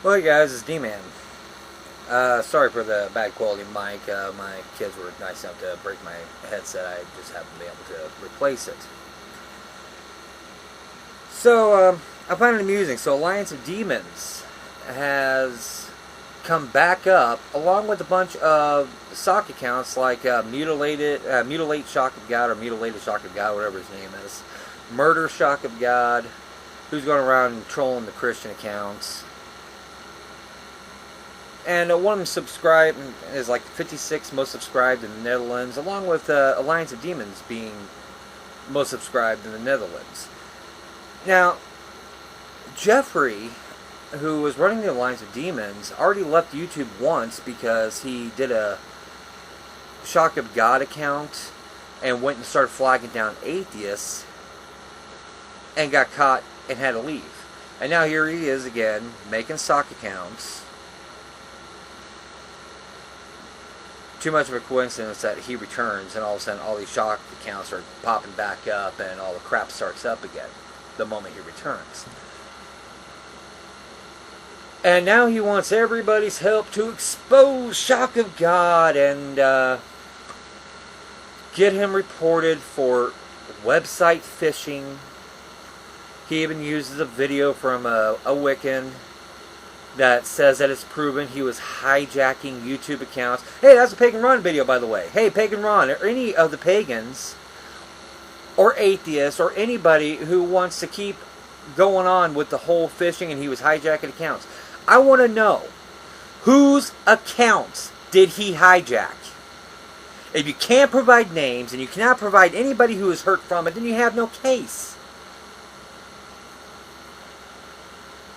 Well, hey guys, it's Dmann. Sorry for the bad quality mic. My kids were nice enough to break my headset. I just haven't been able to replace it. So, I find it amusing. So, Alliance has come back up, along with a bunch of sock accounts like Mutilate ShockofGod, or Mutilated ShockofGod, whatever his name is. Murder ShockofGod, who's going around trolling the Christian accounts. And one of them subscribed is like 56 most subscribed in the Netherlands, along with AllianceofDemons being most subscribed in the Netherlands. Now, Jeffrey, who was running the AllianceofDemons, already left YouTube once because he did a ShockofGod account and went and started flagging down atheists and got caught and had to leave. And now here he is again, making sock accounts. Too much of a coincidence that he returns and all of a sudden all these shock accounts are popping back up and all the crap starts up again the moment he returns. And now he wants everybody's help to expose ShockofGod and get him reported for website phishing. He even uses a video from a Wiccan that says that it's proven he was hijacking YouTube accounts. Hey, that's a PaganRon video, by the way. Hey, PaganRon, or any of the pagans, or atheists, or anybody who wants to keep going on with the whole phishing and he was hijacking accounts. I want to know, whose accounts did he hijack? If you can't provide names, and you cannot provide anybody who is hurt from it, then you have no case.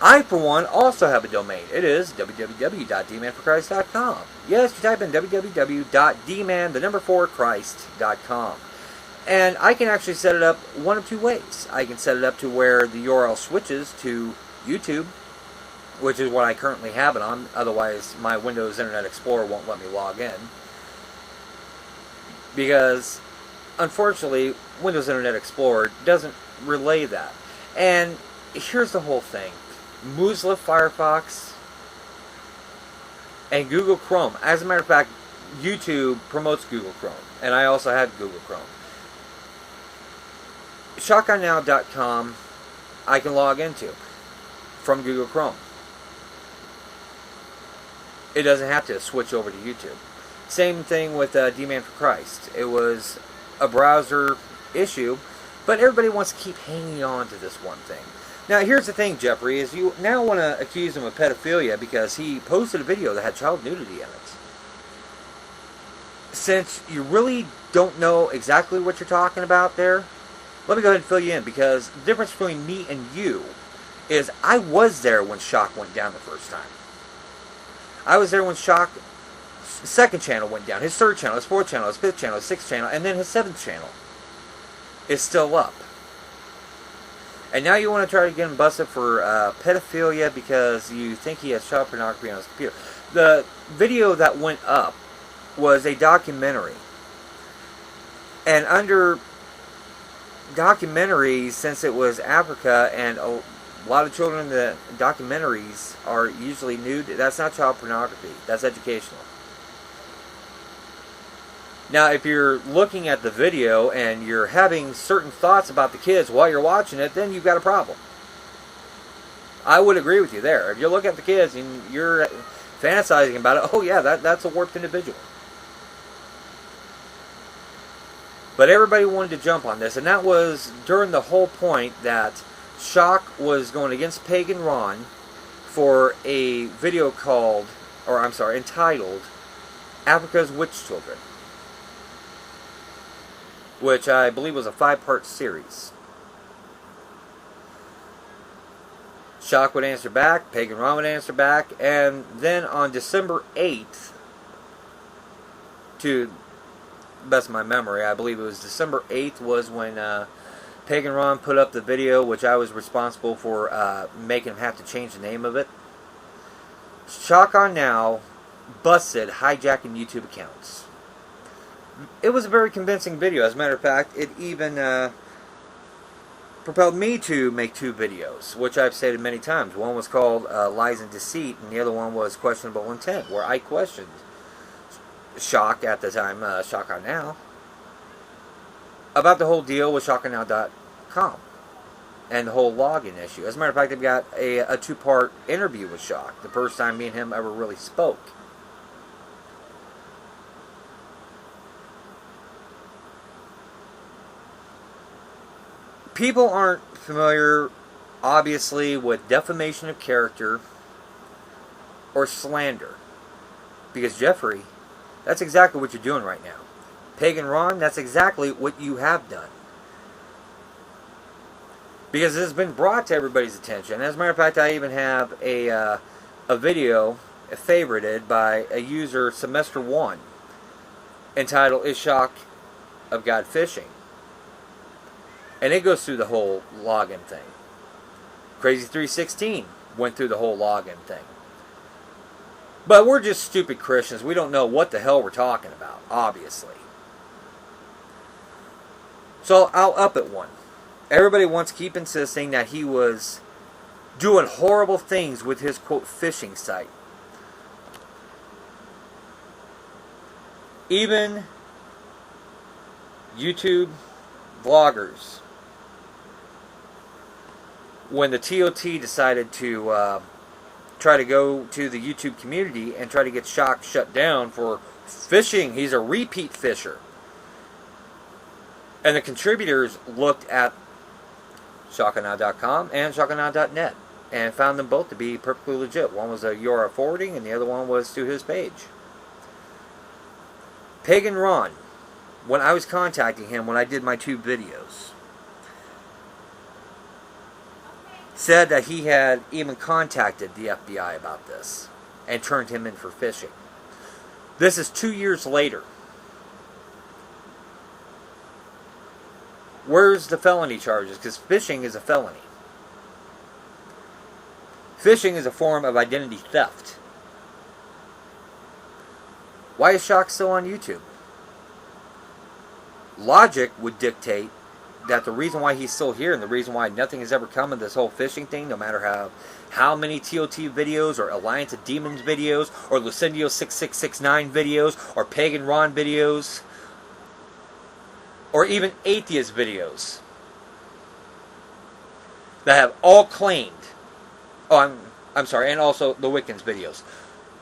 I, for one, also have a domain. It is www.dmannforchrist.com. Yes, you type in www.dmann4christ.com. And I can actually set it up one of two ways. I can set it up to where the URL switches to YouTube, which is what I currently have it on. Otherwise, my Windows Internet Explorer won't let me log in. Because, unfortunately, Windows Internet Explorer doesn't relay that. And here's the whole thing. Mozilla Firefox and Google Chrome. As a matter of fact, YouTube promotes Google Chrome, and I also have Google Chrome. Shockawenow.com I can log into from Google Chrome. It doesn't have to switch over to YouTube. Same thing with Dmann for Christ. It was a browser issue, but everybody wants to keep hanging on to this one thing. Now, here's the thing, Jeffrey, is you now want to accuse him of pedophilia because he posted a video that had child nudity in it. Since you really don't know exactly what you're talking about there, let me go ahead and fill you in, because the difference between me and you is I was there when Shock went down the first time. I was there when Shock's second channel went down, his third channel, his fourth channel, his fifth channel, his sixth channel, and then his seventh channel is still up. And now you want to try to get him busted for pedophilia because you think he has child pornography on his computer. The video that went up was a documentary. And under documentaries, since it was Africa and a lot of children in the documentaries are usually nude, that's not child pornography. That's educational. Now, if you're looking at the video and you're having certain thoughts about the kids while you're watching it, then you've got a problem. I would agree with you there. If you look at the kids and you're fantasizing about it, oh yeah, that's a warped individual. But everybody wanted to jump on this, and that was during the whole point that Shock was going against PaganRon for a video entitled Africa's Witch Children, which I believe was a 5-part series. Shock would answer back, PaganRon would answer back, and then on December 8th, to the best of my memory, I believe it was December 8th was when PaganRon put up the video, which I was responsible for making him have to change the name of it. Shock on Now busted hijacking YouTube accounts. It was a very convincing video. As a matter of fact, it even propelled me to make 2 videos, which I've stated many times. One was called Lies and Deceit, and the other one was Questionable Intent, where I questioned Shock at the time, Shockawenow, about the whole deal with Shockawenow.com and the whole login issue. As a matter of fact, they've got a 2-part interview with Shock, the first time me and him ever really spoke. People aren't familiar, obviously, with defamation of character or slander. Because, Jeffrey, that's exactly what you're doing right now. PaganRon, that's exactly what you have done. Because it has been brought to everybody's attention. As a matter of fact, I even have a video favorited by a user, Semester1, entitled, Is ShockofGod Phishing? And it goes through the whole login thing. Crazy316 went through the whole login thing. But we're just stupid Christians. We don't know what the hell we're talking about, obviously. So I'll up it one. Everybody wants to keep insisting that he was doing horrible things with his, quote, phishing site. Even YouTube vloggers, when the TOT decided to try to go to the YouTube community and try to get Shock shut down for phishing, he's a repeat phisher. And the contributors looked at Shockawenow.com and Shockawenow.net and found them both to be perfectly legit. One was a URL forwarding and the other one was to his page. PaganRon, when I was contacting him when I did my 2 videos, said that he had even contacted the FBI about this and turned him in for phishing. This is 2 years later. Where's the felony charges? Because phishing is a felony. Phishing is a form of identity theft. Why is Shock still on YouTube? Logic would dictate that the reason why he's still here and the reason why nothing has ever come of this whole phishing thing, no matter how many TOT videos or AllianceofDemons videos or Lucindio6669 videos or PaganRon videos or even atheist videos that have all claimed, I'm sorry, and also the Wiccans videos,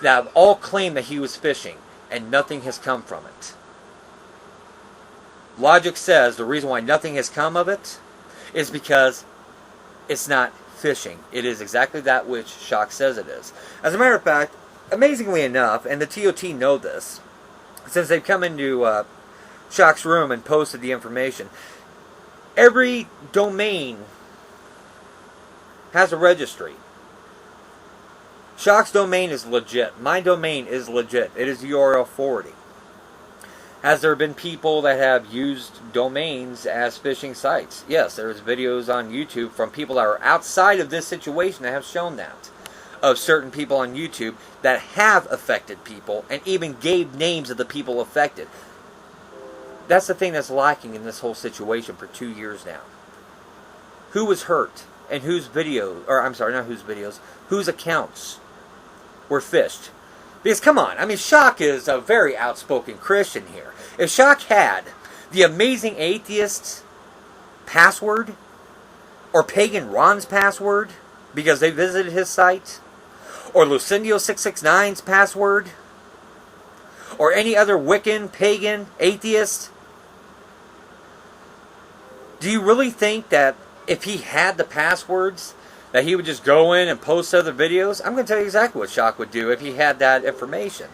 that have all claimed that he was phishing and nothing has come from it. Logic says the reason why nothing has come of it is because it's not phishing. It is exactly that which Shock says it is. As a matter of fact, amazingly enough, and the TOT know this, since they've come into Shock's room and posted the information, every domain has a registry. Shock's domain is legit. My domain is legit. It is URL forwarding. Has there been people that have used domains as phishing sites? Yes, there's videos on YouTube from people that are outside of this situation that have shown that. Of certain people on YouTube that have affected people and even gave names of the people affected. That's the thing that's lacking in this whole situation for 2 years now. Who was hurt and whose videos, or I'm sorry, not whose videos, whose accounts were phished? Because, come on, I mean, Shock is a very outspoken Christian here. If Shock had the Amazing Atheist's password, or PaganRon's password, because they visited his site, or Lucindio669's password, or any other Wiccan, pagan, atheist, do you really think that if he had the passwords, that he would just go in and post other videos? I'm going to tell you exactly what Shock would do if he had that information.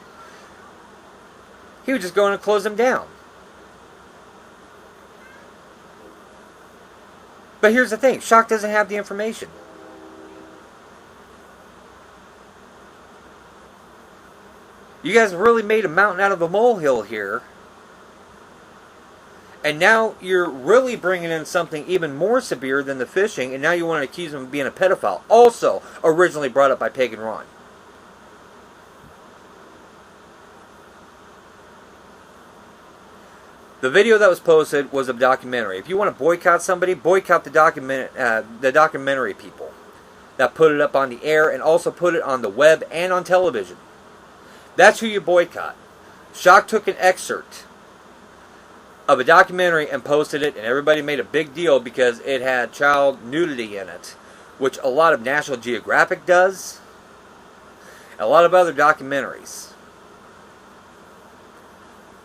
He would just go in and close them down. But here's the thing. Shock doesn't have the information. You guys really made a mountain out of a molehill here. And now you're really bringing in something even more severe than the phishing, and now you want to accuse him of being a pedophile. Also originally brought up by PaganRon. The video that was posted was a documentary. If you want to boycott somebody, boycott the documentary people that put it up on the air and also put it on the web and on television. That's who you boycott. Shock took an excerpt of a documentary and posted it, and everybody made a big deal because it had child nudity in it, which a lot of National Geographic does, and a lot of other documentaries.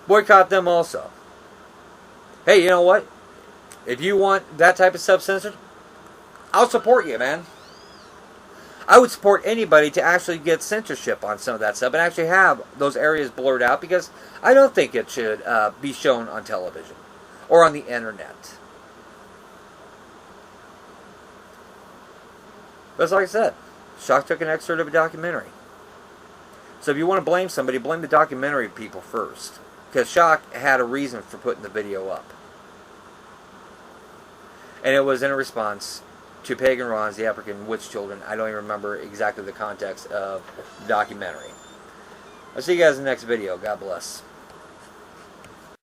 Boycott them also. Hey, you know what? If you want that type of stuff censored, I'll support you, man. I would support anybody to actually get censorship on some of that stuff and actually have those areas blurred out, because I don't think it should be shown on television or on the internet. But like I said, Shock took an excerpt of a documentary. So if you want to blame somebody, blame the documentary people first, because Shock had a reason for putting the video up. And it was in a response to PaganRon's The African Witch Children. I don't even remember exactly the context of the documentary. I'll see you guys in the next video. God bless.